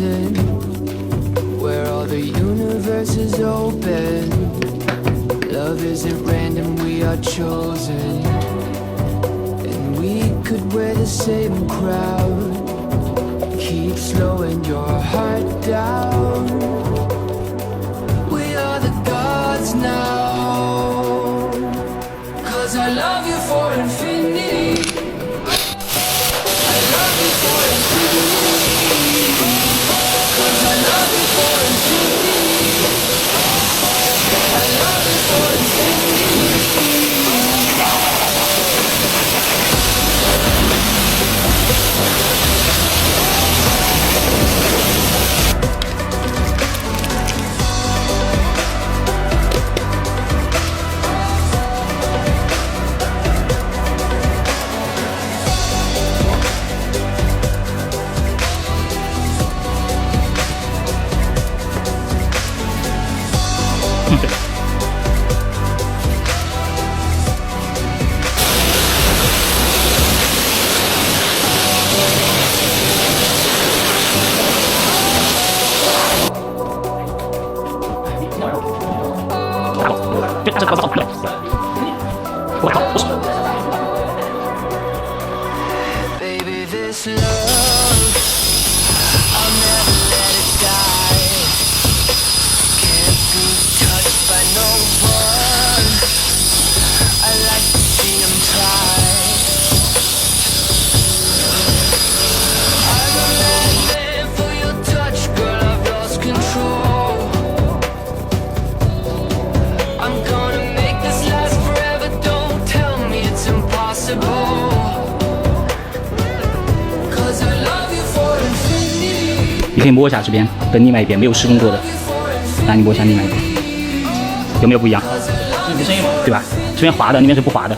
frozen, where all the universe is open. Love isn't random, we are chosen, and we could wear the same crown. Keep slowing your heart down. We are the gods now, 'cause I love you for infinity. I love you for infinity. 'Cause I love you for infinity. I love you for infinity. Baby, this love, I'll never let it die. Can't be touched by no one. I like to see them try. I'm a madman for your touch, girl, I've lost control. I'm gonna make this last forever, don't tell me it's impossible. 'Cause I love you for infinity. 你可以摸一下这边跟另外一边没有施工过的，来你摸一下另外一边，有没有不一样？对吧？这边滑的，那边是不滑的。